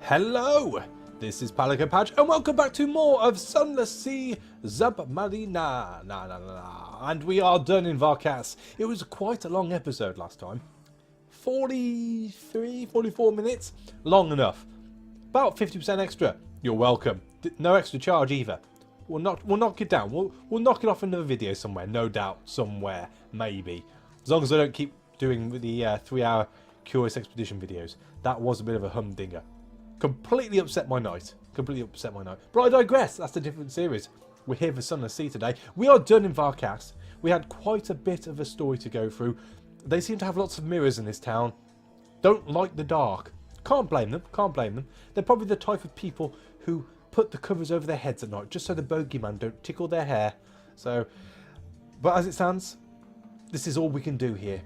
Hello, this is Pelican Patch, and welcome back to more of Sunless Sea Zubmarine. And we are done in Varkas. It was quite a long episode last time. 44 minutes. Long enough. About 50% extra. You're welcome. No extra charge either. We'll knock it down. We'll knock it off in another video somewhere, no doubt. Somewhere, maybe. As long as I don't keep doing the 3-hour Curious Expedition videos. That was a bit of a humdinger. Completely upset my night. But I digress. That's a different series. We're here for Sunless Sea today. We are done in Varkas. We had quite a bit of a story to go through. They seem to have lots of mirrors in this town. Don't like the dark. Can't blame them. They're probably the type of people who put the covers over their heads at night just so the bogeyman don't tickle their hair. So, but as it stands, this is all we can do here.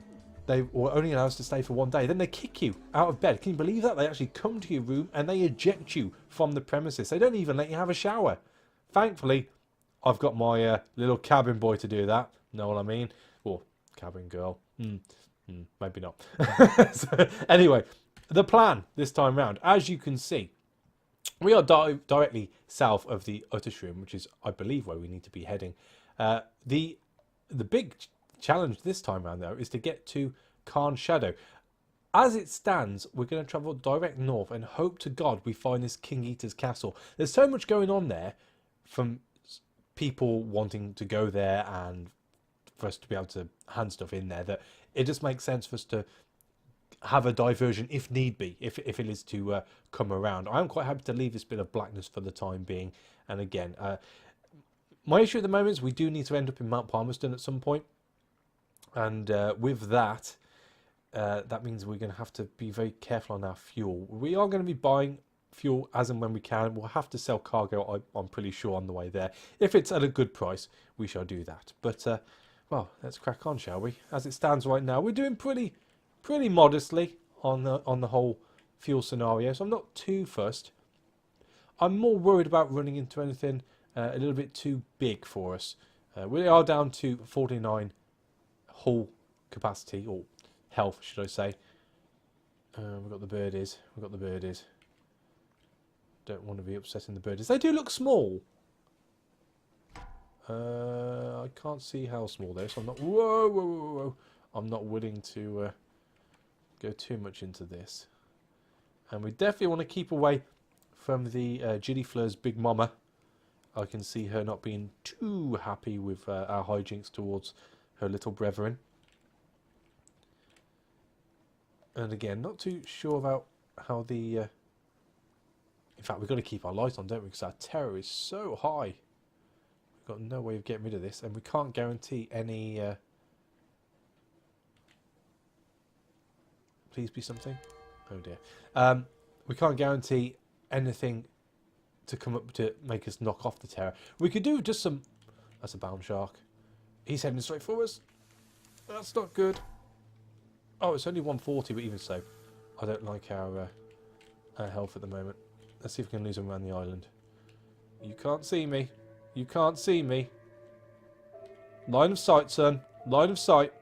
They will only allow us to stay for one day. Then they kick you out of bed. Can you believe that? They actually come to your room and they eject you from the premises. They don't even let you have a shower. Thankfully, I've got my little cabin boy to do that. Know what I mean? Or cabin girl. Maybe not. So, anyway, the plan this time round, as you can see, we are directly south of the Uttershroom, which is, I believe, where we need to be heading. The big challenge this time around, though, is to get to Kahn's Shadow. As it stands, we're going to travel direct north and hope to God we find this King Eater's castle. There's so much going on there from people wanting to go there and for us to be able to hand stuff in there that it just makes sense for us to have a diversion if need be, if it is to come around. I'm quite happy to leave this bit of blackness for the time being. And again, my issue at the moment is we do need to end up in Mount Palmerston at some point. And with that, that means we're going to have to be very careful on our fuel. We are going to be buying fuel as and when we can. We'll have to sell cargo, I'm pretty sure, on the way there. If it's at a good price, we shall do that. But, well, let's crack on, shall we? As it stands right now, we're doing pretty modestly on the whole fuel scenario, so I'm not too fussed. I'm more worried about running into anything a little bit too big for us. We are down to 49 hull capacity, or health, should I say. We've got the birdies. Don't want to be upsetting the birdies. They do look small. I can't see how small they are, so I'm not... Whoa. I'm not willing to go too much into this. And we definitely want to keep away from the Gilly Fleur's big mama. I can see her not being too happy with our hijinks towards her little brethren. And again, not too sure about how the... in fact, we've got to keep our light on, don't we? Because our terror is so high. We've got no way of getting rid of this. And we can't guarantee any... Please be something. Oh dear. We can't guarantee anything to come up to make us knock off the terror. We could do just some... That's a bound shark. He's heading straight for us. That's not good. Oh, it's only 140, but even so, I don't like our health at the moment. Let's see if we can lose him around the island. You can't see me. You can't see me. Line of sight, son. Line of sight.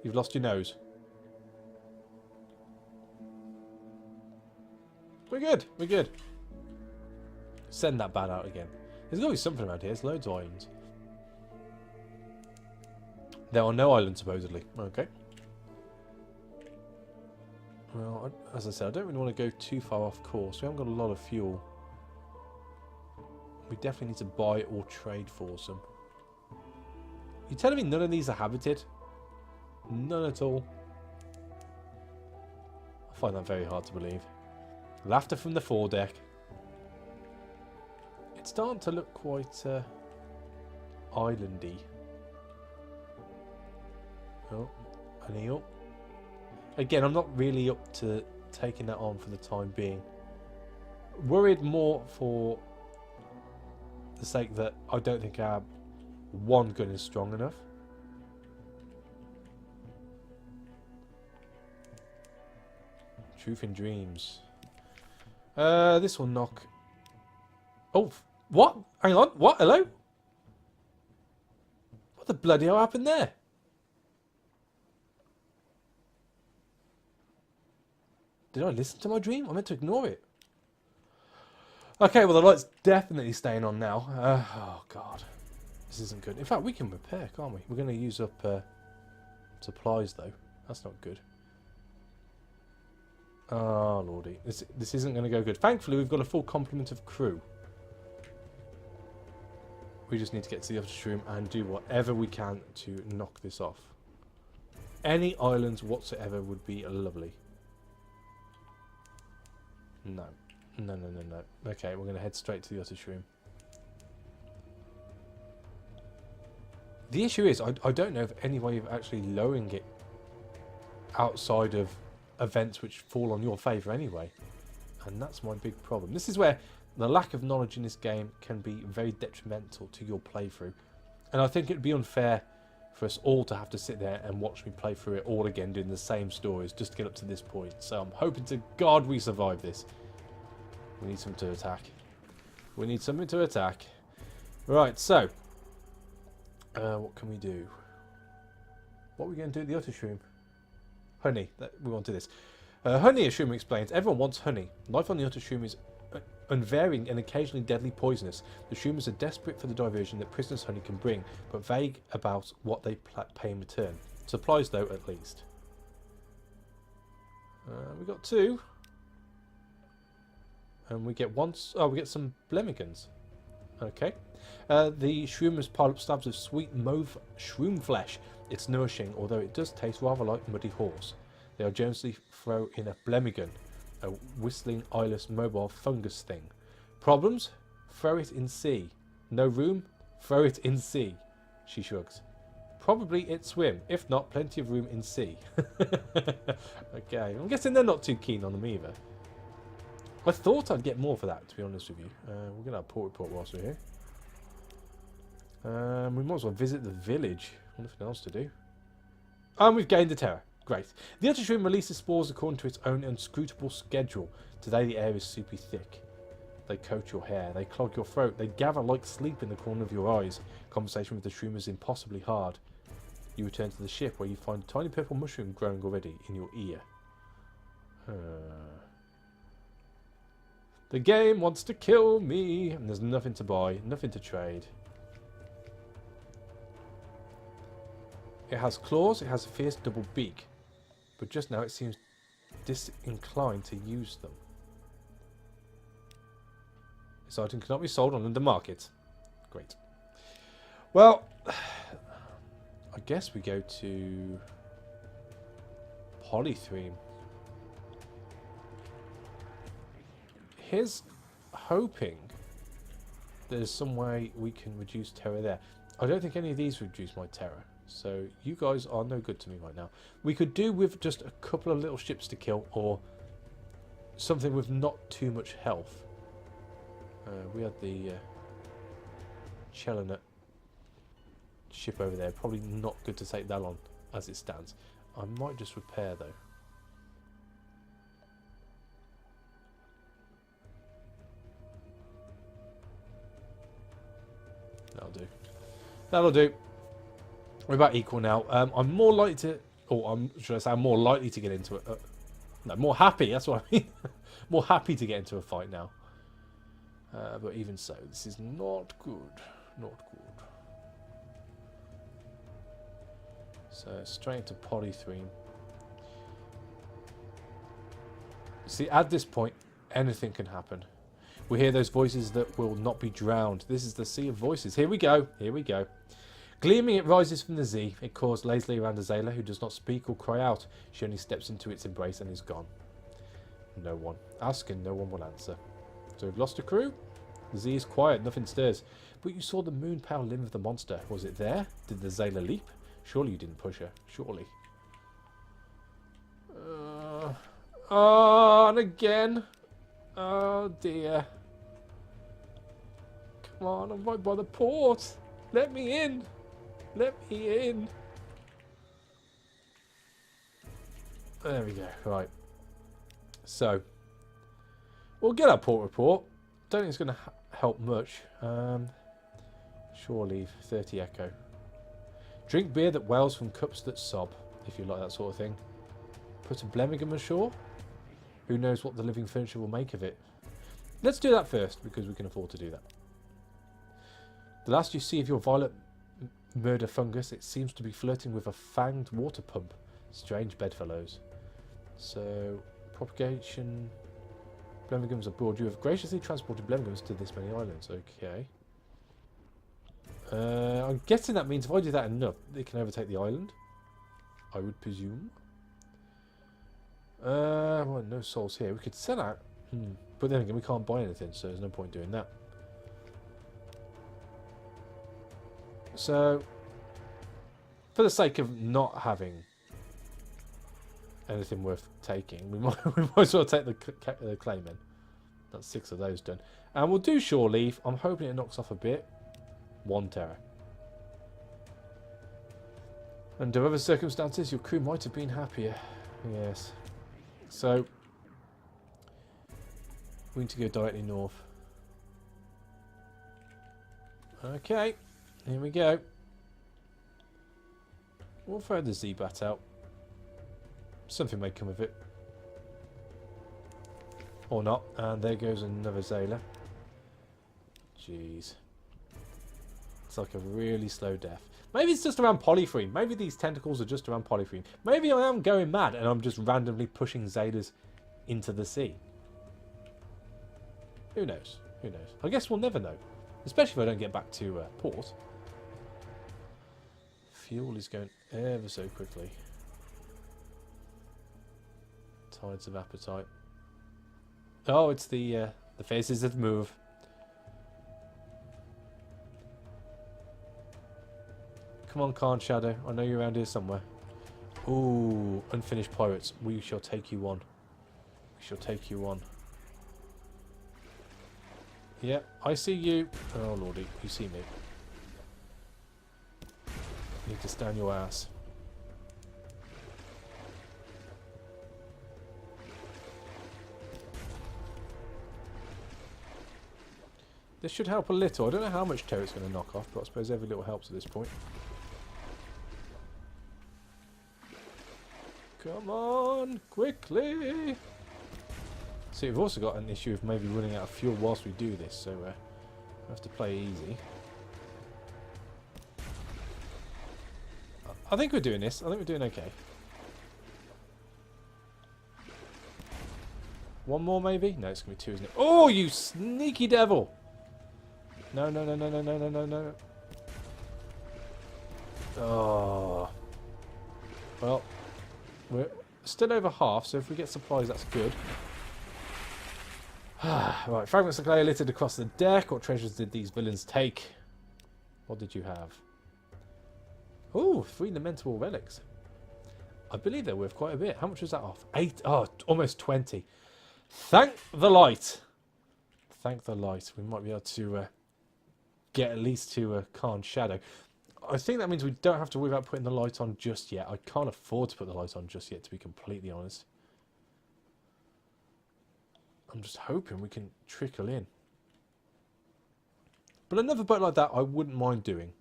You've lost your nose. We're good. We're good. Send that bat out again. There's got to be something around here. There's loads of islands. There are no islands, supposedly. Okay. Well, as I said, I don't really want to go too far off course. We haven't got a lot of fuel. We definitely need to buy or trade for some. You're telling me none of these are habited? None at all? I find that very hard to believe. Laughter from the foredeck. It's starting to look quite islandy. Oh, an eel. Again, I'm not really up to taking that on for the time being. Worried more for the sake that I don't think our one gun is strong enough. Truth in dreams. This will knock... Oh, what? Hang on. What? Hello? What the bloody hell happened there? Did I listen to my dream? I meant to ignore it. Okay, well the light's definitely staying on now. Oh god, this isn't good. In fact, we can repair, can't we? We're going to use up supplies though. That's not good. Oh lordy, this isn't going to go good. Thankfully, we've got a full complement of crew. We just need to get to the upstream and do whatever we can to knock this off. Any islands whatsoever would be lovely. No. No. Okay, we're going to head straight to the upstream. The issue is, I don't know of any way of actually lowering it outside of events which fall on your favour anyway. And that's my big problem. This is where the lack of knowledge in this game can be very detrimental to your playthrough. And I think it'd be unfair for us all to have to sit there and watch me play through it all again, doing the same stories just to get up to this point. So I'm hoping to God we survive this. We need something to attack. We need something to attack. Right, so what can we do? What are we going to do at the outer shroom? Honey. We want to do this. Honey, a shroom explains. Everyone wants honey. Life on the outer shroom is unvarying and occasionally deadly poisonous. The shroomers are desperate for the diversion that prisoners' honey can bring, but vague about what they pay in return. Supplies, though, at least. We got 2. And we get once. Oh, we get some blemigans. Okay. The shroomers pile up slabs of sweet mauve shroom flesh. It's nourishing, although it does taste rather like muddy horse. They'll generously throw in a blemigan, a whistling, eyeless, mobile fungus thing. Problems? Throw it in sea. No room? Throw it in sea. She shrugs. Probably it swim. If not, plenty of room in sea. Okay. I'm guessing they're not too keen on them either. I thought I'd get more for that, to be honest with you. We're going to have a port report whilst we're here. We might as well visit the village. Nothing else to do. And we've gained the terror. Great. The outer shroom releases spores according to its own inscrutable schedule. Today the air is soupy thick. They coat your hair. They clog your throat. They gather like sleep in the corner of your eyes. Conversation with the shroom is impossibly hard. You return to the ship where you find a tiny purple mushroom growing already in your ear. The game wants to kill me. And there's nothing to buy. Nothing to trade. It has claws, it has a fierce double beak, but just now it seems disinclined to use them. This item cannot be sold on the market. Great. Well, I guess we go to Polythreme. Here's hoping there's some way we can reduce terror there. I don't think any of these reduce my terror. So you guys are no good to me right now. We could do with just a couple of little ships to kill, or something with not too much health. We had the Chelonut ship over there. Probably not good to take that on as it stands. I might just repair though. That'll do. That'll do. We're about equal now. I'm more likely to, or should I say, I'm more likely to get into it. No, more happy. That's what I mean. More happy to get into a fight now. But even so, this is not good. Not good. So straight into Polythreme. See, at this point, anything can happen. We hear those voices that will not be drowned. This is the sea of voices. Here we go. Here we go. Gleaming, it rises from the sea. It caws lazily around Azela, who does not speak or cry out. She only steps into its embrace and is gone. No one. Ask and no one will answer. So we've lost a crew? The sea is quiet, nothing stirs. But you saw the moon-pale limb of the monster. Was it there? Did the Zayla leap? Surely you didn't push her. Surely. And again. Oh dear. Come on, I'm right by the port. Let me in. Let me in. There we go. Right. So, we'll get our port report. Don't think it's going to help much. Shore leave. 30 echo. Drink beer that wells from cups that sob, if you like that sort of thing. Put a blemigan ashore. Who knows what the living furniture will make of it. Let's do that first, because we can afford to do that. The last you see of your violet murder fungus, it seems to be flirting with a fanged water pump. Strange bedfellows. So, propagation... Blemingham's abroad. You have graciously transported Blemingham's to this many islands. Okay. I'm guessing that means if I do that enough, they can overtake the island. I would presume. Well, no souls here. We could sell out. But then again, we can't buy anything, so there's no point doing that. So, for the sake of not having anything worth taking, we might as well take the claim in. That's 6 of those done. And we'll do shore leave. I'm hoping it knocks off a bit. 1 terror. Under other circumstances, your crew might have been happier. Yes. So, we need to go directly north. Okay. Here we go. We'll throw the Z-Bat out. Something may come of it. Or not. And there goes another Zayla. Jeez. It's like a really slow death. Maybe it's just around polyphrene. Maybe these tentacles are just around polyphrene. Maybe I am going mad and I'm just randomly pushing Zaylas into the sea. Who knows? Who knows? I guess we'll never know. Especially if I don't get back to port. Fuel is going ever so quickly. Tides of appetite. Oh, it's the faces that move. Come on, Kahn Shadow. I know you're around here somewhere. Ooh, unfinished pirates. We shall take you on. We shall take you on. Yeah, I see you. Oh, lordy. You see me. You need to stand your ass. This should help a little. I don't know how much terror it's going to knock off, but I suppose every little helps at this point. Come on, quickly! See, we've also got an issue of maybe running out of fuel whilst we do this, so we have to play easy. I think we're doing this. I think we're doing okay. One more, maybe? No, it's going to be 2, isn't it? Oh, you sneaky devil! No, no, no, no, no, no, no, no, no. Oh. Well, we're still over half, so if we get supplies, that's good. Right, fragments of clay littered across the deck. What treasures did these villains take? What did you have? Oh, 3 lamentable relics. I believe they're worth quite a bit. How much was that off? 8. Oh, almost 20. Thank the light. Thank the light. We might be able to get at least to Kahn Shadow. I think that means we don't have to worry about putting the light on just yet. I can't afford to put the light on just yet, to be completely honest. I'm just hoping we can trickle in. But another boat like that I wouldn't mind doing.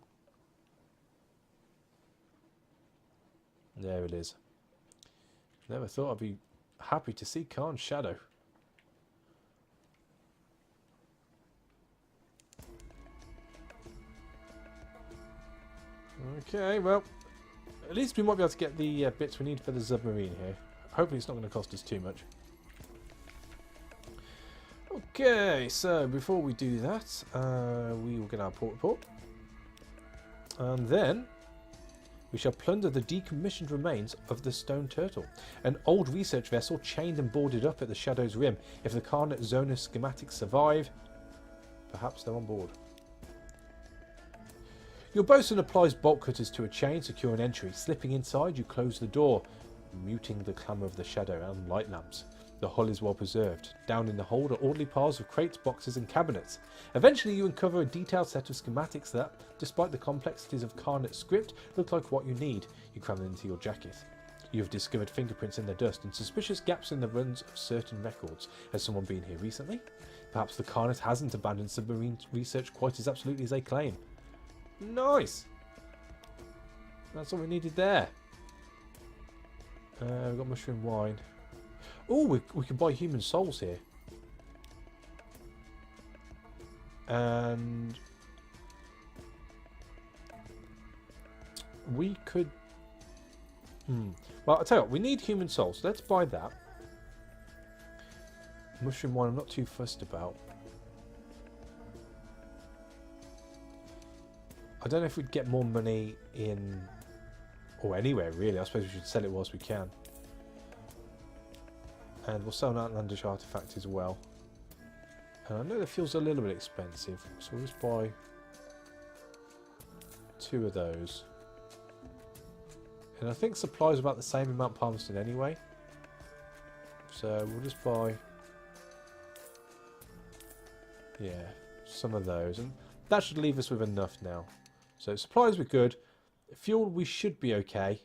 There it is. Never thought I'd be happy to see Kahn Shadow. Okay, well, at least we might be able to get the bits we need for the submarine here. Hopefully it's not going to cost us too much. Okay, so before we do that, we will get our port report. And then we shall plunder the decommissioned remains of the Stone Turtle, an old research vessel chained and boarded up at the Shadow's rim. If the Carnate Zonus schematics survive, perhaps they're on board. Your bosun applies bolt cutters to a chain, secure an entry. Slipping inside, you close the door, muting the clamour of the shadow and light lamps. The hull is well preserved. Down in the hold are orderly piles of crates, boxes and cabinets. Eventually you uncover a detailed set of schematics that, despite the complexities of Carnate script, look like what you need. You cram them into your jacket. You have discovered fingerprints in the dust and suspicious gaps in the runs of certain records. Has someone been here recently? Perhaps the Carnate hasn't abandoned submarine research quite as absolutely as they claim. Nice! That's all we needed there. We've got mushroom wine. Oh, we can buy human souls here. And we could... Well, I'll tell you what, we need human souls. So let's buy that. Mushroom wine I'm not too fussed about. I don't know if we'd get more money in... or anywhere, really. I suppose we should sell it whilst we can. And we'll sell an outlandish artifact as well. And I know the fuel's a little bit expensive, so we'll just buy 2 of those. And I think supplies are about the same in Mount Palmerston anyway. So we'll just buy... yeah, some of those. And that should leave us with enough now. So supplies were good. Fuel, we should be okay.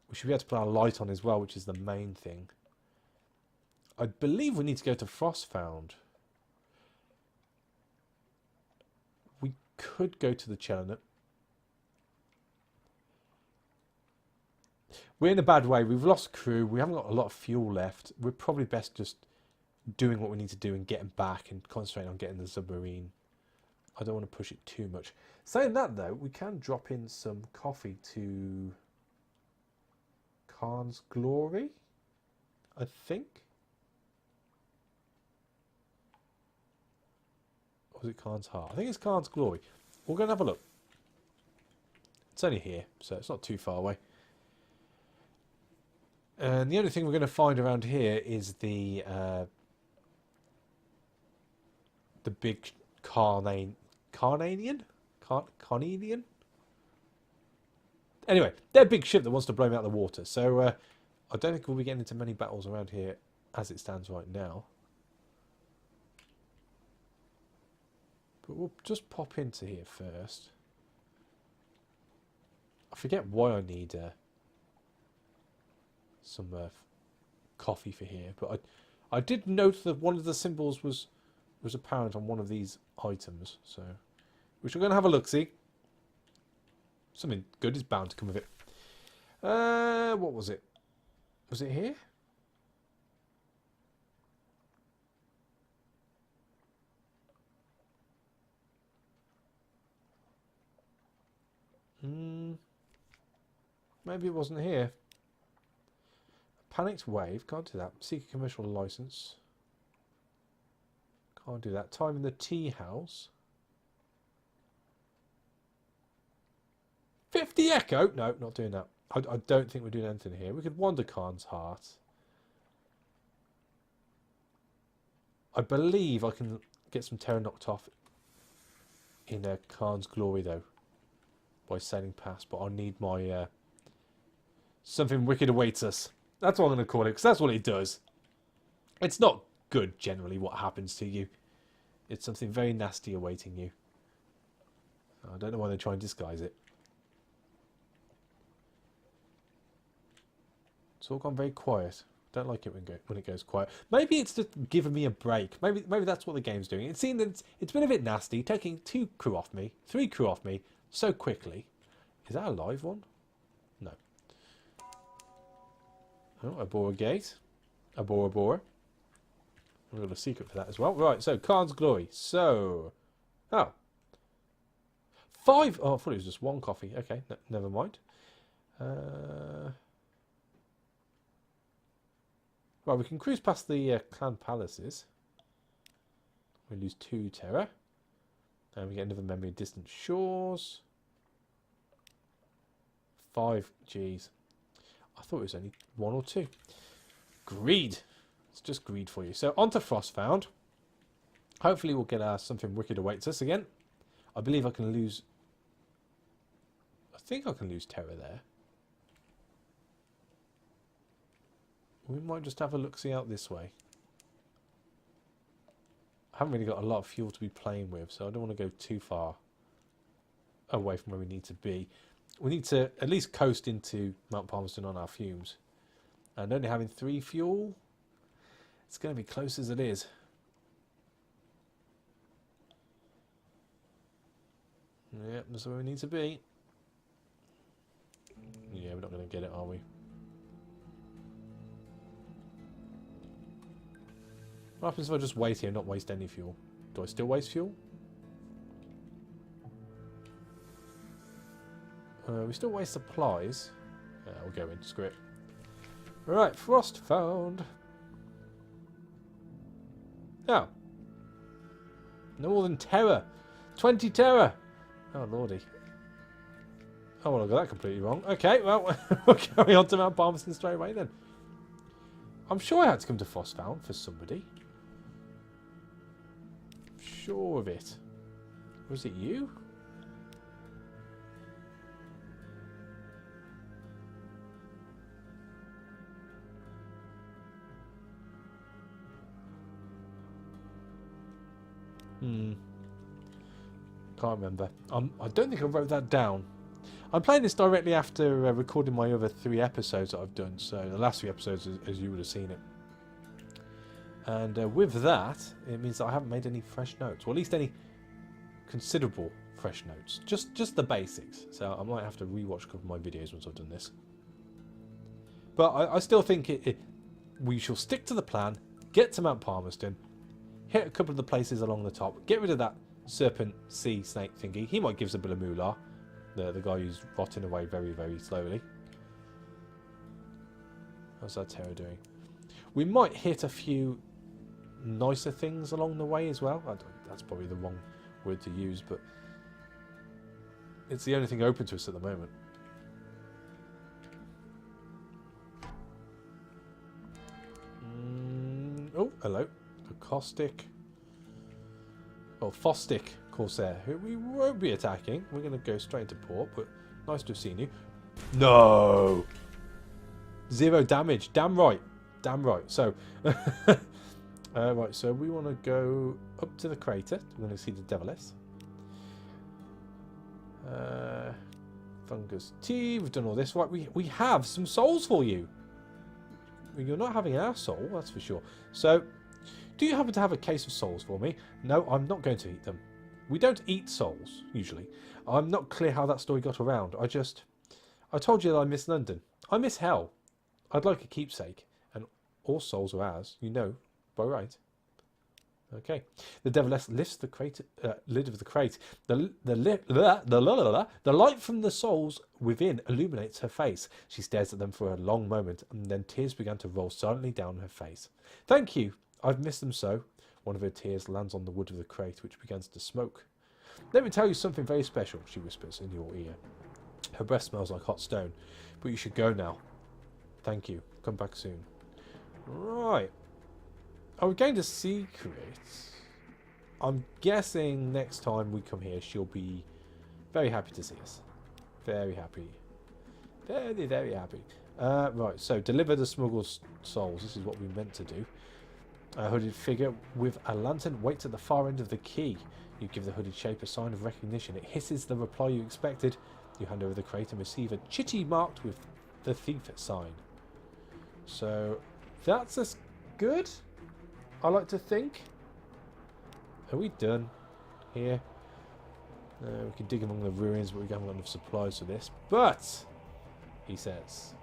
We should be able to put our light on as well, which is the main thing. I believe we need to go to Frostfound. We could go to the Chelonut. We're in a bad way. We've lost crew. We haven't got a lot of fuel left. We're probably best just doing what we need to do and getting back and concentrating on getting the submarine. I don't want to push it too much. Saying that, though, we can drop in some coffee to Kahn's Glory, I think. Or was it Kahn's Heart? I think it's Kahn's Glory. We'll go and have a look. It's only here, so it's not too far away. And the only thing we're going to find around here is the big Carnanian? Anyway, they're a big ship that wants to blow me out of the water. So I don't think we'll be getting into many battles around here as it stands right now. But we'll just pop into here first. I forget why I need some coffee for here, but I did note that one of the symbols was apparent on one of these items, so which we're going to have a look-see. Something good is bound to come of it. What was it? Was it here? Maybe it wasn't here. Panicked wave, can't do that. Seek a commercial license. Can't do that. Time in the tea house. 50 echo? No, not doing that. I don't think we're doing anything here. We could wander Kahn's Heart. I believe I can get some terror knocked off in Kahn's Glory, though, by sailing past. But I'll need my... something wicked awaits us. That's what I'm going to call it, because that's what it does. It's not good, generally, what happens to you. It's something very nasty awaiting you. I don't know why they try and disguise it. It's all gone very quiet. Don't like it when it goes quiet. Maybe it's just giving me a break. Maybe that's what the game's doing. It seems that it's been a bit nasty, taking 2 crew off me, 3 crew off me so quickly. Is that a live one? No. Oh, a Bora gate. A Bora. We've got a secret for that as well. Right, so Kahn's Glory. So, oh, 5. Oh, I thought it was just 1 coffee. Okay, no, never mind. Right, we can cruise past the clan palaces. We lose 2 terror. And we get another memory of distant shores. 5 Gs. I thought it was only 1 or 2. Greed. It's just greed for you. So on to Frostfound. Hopefully we'll get something wicked awaits us again. I believe I can lose... I think I can lose terror there. We might just have a look-see out this way. I haven't really got a lot of fuel to be playing with, so I don't want to go too far away from where we need to be. We need to at least coast into Mount Palmerston on our fumes. And only having 3 fuel, it's going to be close as it is. Yep, that's where we need to be. Yeah, we're not going to get it, are we? What happens if I just wait here and not waste any fuel? Do I still waste fuel? We still waste supplies. We'll go in. Screw it. Right, frost found. Oh. No more than terror. 20 terror. Oh, lordy. Oh, well, I got that completely wrong. Okay, well, we'll carry on to Mount Palmerston straight away then. I'm sure I had to come to Frostfound for somebody. Sure of it. Was it you? Can't remember. I don't think I wrote that down. I'm playing this directly after recording my other 3 episodes that I've done. So the last 3 episodes, as you would have seen it. And with that, it means that I haven't made any fresh notes, or at least any considerable fresh notes. Just the basics. So I might have to rewatch a couple of my videos once I've done this. But I still think we shall stick to the plan. Get to Mount Palmerston. Hit a couple of the places along the top. Get rid of that serpent sea snake thingy. He might give us a bit of moolah. The guy who's rotting away very, very slowly. How's that terror doing? We might hit a few nicer things along the way as well. That's probably the wrong word to use, but it's the only thing open to us at the moment. Oh, hello. A caustic. Oh, Fostic Corsair, who we won't be attacking. We're going to go straight into port, but nice to have seen you. No! 0 damage. Damn right. Damn right. So, right, so we want to go up to the crater. We're going to see the Deviless. Fungus tea. We've done all this. Right, we have some souls for you. You're not having our soul, that's for sure. So, do you happen to have a case of souls for me? No, I'm not going to eat them. We don't eat souls, usually. I'm not clear how that story got around. I told you that I miss London. I miss hell. I'd like a keepsake. And all souls are ours, you know, by right. Okay. The Deviless lifts the crate, lid of the crate. The light from the souls within illuminates her face. She stares at them for a long moment, and then tears began to roll silently down her face. Thank you. I've missed them so. One of her tears lands on the wood of the crate, which begins to smoke. Let me tell you something very special, she whispers in your ear. Her breath smells like hot stone, but you should go now. Thank you. Come back soon. Right. Are we gained a secret? I'm guessing next time we come here, she'll be very happy to see us. Very happy. Very, very happy. Right, so deliver the smuggler's souls. This is what we meant to do. A hooded figure with a lantern waits at the far end of the quay. You give the hooded shape a sign of recognition. It hisses the reply you expected. You hand over the crate and receive a chitty marked with the thief sign. So that's as good, I like to think. Are we done here? We can dig among the ruins, but we haven't got enough supplies for this. But, he says,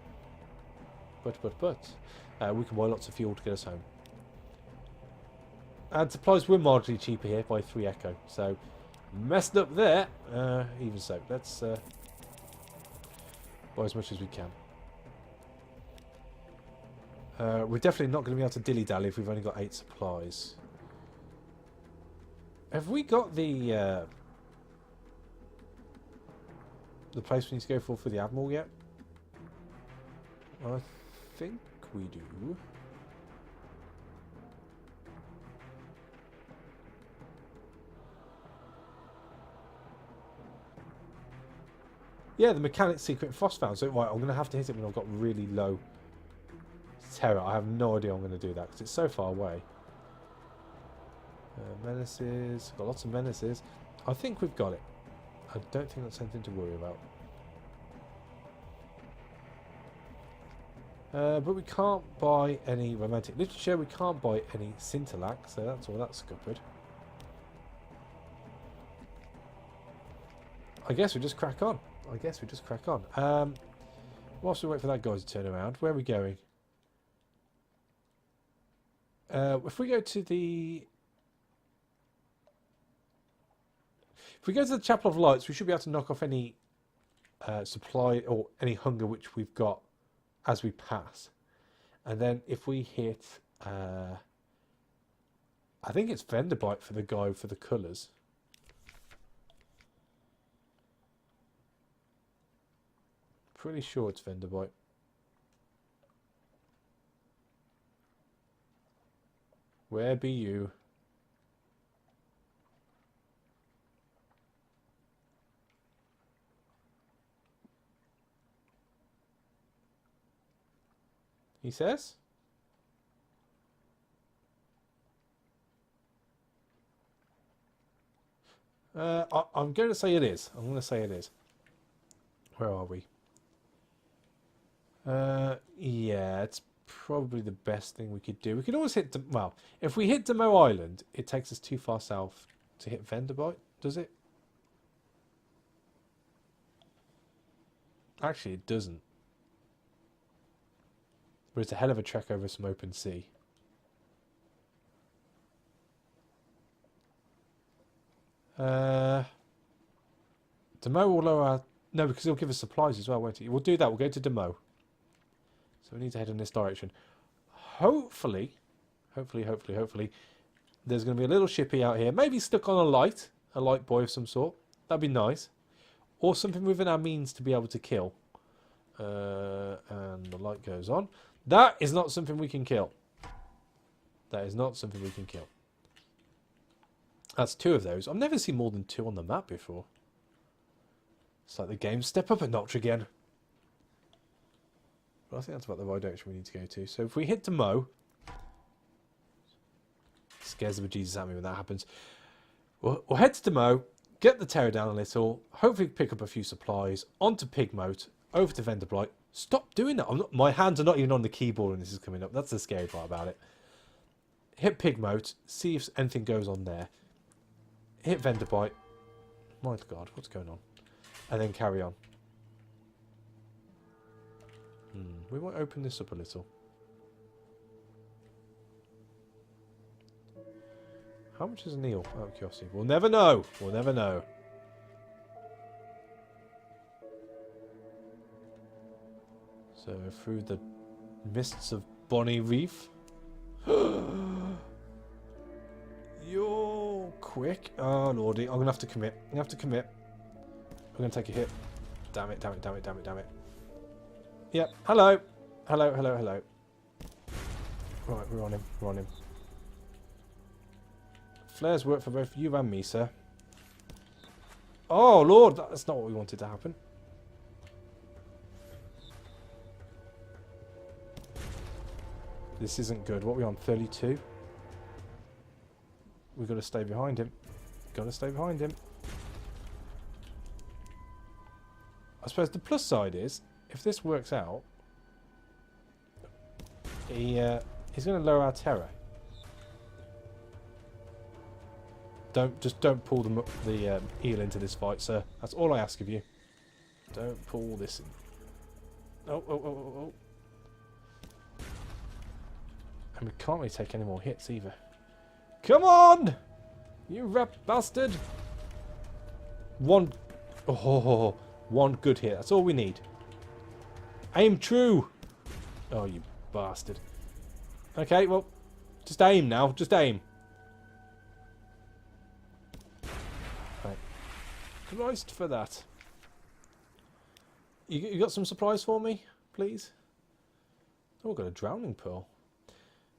but, we can buy lots of fuel to get us home. And supplies were marginally cheaper here by 3 echo. So, messed up there. Even so, let's buy as much as we can. We're definitely not going to be able to dilly-dally if we've only got 8 supplies. Have we got the place we need to go for the Admiral yet? I think we do. Yeah, the mechanic secret Frostfound. So, right, I'm going to have to hit it when I've got really low terror. I have no idea I'm going to do that because it's so far away. Menaces. Got lots of menaces. I think we've got it. I don't think that's anything to worry about. But we can't buy any romantic literature. We can't buy any Scintillac. So that's all that's scuppered. I guess we just crack on. Whilst we wait for that guy to turn around, where are we going? If we go to the If we go to the Chapel of Lights, we should be able to knock off any supply or any hunger which we've got as we pass. And then if we hit, I think it's Venderbite for the guy for the colours. Pretty sure it's Venderbite. Where be you? He says? I'm going to say it is. I'm going to say it is. Where are we? Yeah, it's probably the best thing we could do. We could always hit... well, if we hit Demo Island, it takes us too far south to hit Venderbite, does it? Actually, it doesn't. But it's a hell of a trek over some open sea. Demo will lower our... no, because he'll give us supplies as well, won't he? We'll do that. We'll go to Demo. So we need to head in this direction. Hopefully, there's going to be a little shippy out here. Maybe stuck on a light buoy of some sort. That'd be nice. Or something within our means to be able to kill. And the light goes on. That is not something we can kill. That is not something we can kill. That's 2 of those. I've never seen more than 2 on the map before. It's like the game step up a notch again. But I think that's about the right direction we need to go to. So if we hit Demo... scares the bejesus out of me when that happens. We'll head to Demo, get the terror down a little, hopefully pick up a few supplies, onto Pigmote, over to Venderblight. Stop doing that. My hands are not even on the keyboard when this is coming up. That's the scary part about it. Hit Pigmote, see if anything goes on there. Hit Venderbite. My God, what's going on? And then carry on. We might open this up a little. How much is an eel? Out of curiosity. We'll never know. We'll never know. So through the mists of Bonny Reef. You're quick. Oh lordy, I'm gonna have to commit. I'm gonna have to commit. I'm gonna take a hit. Damn it, damn it, damn it, damn it, damn it. Yep. Hello. Hello, hello, hello. Right, we're on him. We're on him. Flares work for both you and me, sir. Oh lord, that's not what we wanted to happen. This isn't good. What are we on? 32? We've got to stay behind him. Got to stay behind him. I suppose the plus side is, if this works out, he's going to lower our terror. Just don't pull the eel into this fight, sir. That's all I ask of you. Don't pull this in. Oh, oh, oh, oh, oh. And we can't really take any more hits either. Come on! You rat bastard! One good hit. That's all we need. Aim true! Oh, you bastard. Okay, well, just aim now. Just aim. Right. Christ for that. You got some supplies for me, please? Oh, we've got a drowning pearl.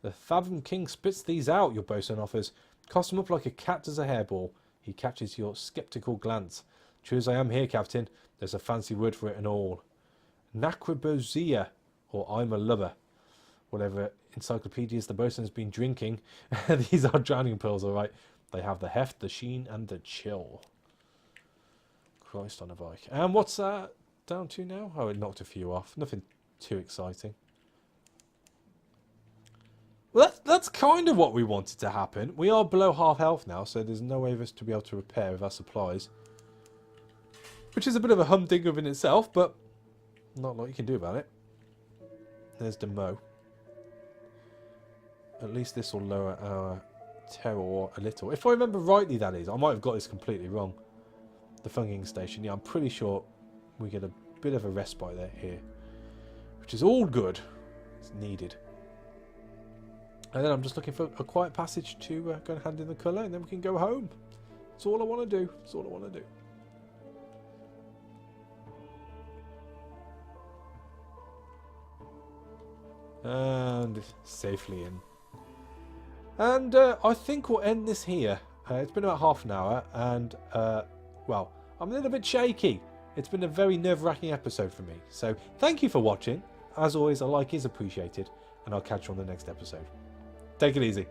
The Fathom King spits these out, your bosun offers. Cost him up like a cat does a hairball. He catches your sceptical glance. True as I am here, Captain. There's a fancy word for it and all. Naquibozia, or I'm a lubber. Whatever encyclopedias the bosun's been drinking. These are drowning pearls, alright. They have the heft, the sheen, and the chill. Christ on a bike. And what's that down to now? Oh, it knocked a few off. Nothing too exciting. Well, that's kind of what we wanted to happen. We are below half health now, so there's no way of us to be able to repair with our supplies. Which is a bit of a humdinger in itself, but not a lot you can do about it. There's Demo. At least this will lower our terror a little. If I remember rightly, that is. I might have got this completely wrong. the funking station. Yeah, I'm pretty sure we get a bit of a respite there here, which is all good. It's needed. And then I'm just looking for a quiet passage to go and hand in the colour, and then we can go home. That's all I want to do. That's all I want to do. And safely in. And I think we'll end this here. It's been about half an hour, and well, I'm a little bit shaky. It's been a very nerve-wracking episode for me. So thank you for watching. As always, a like is appreciated, and I'll catch you on the next episode. Take it easy.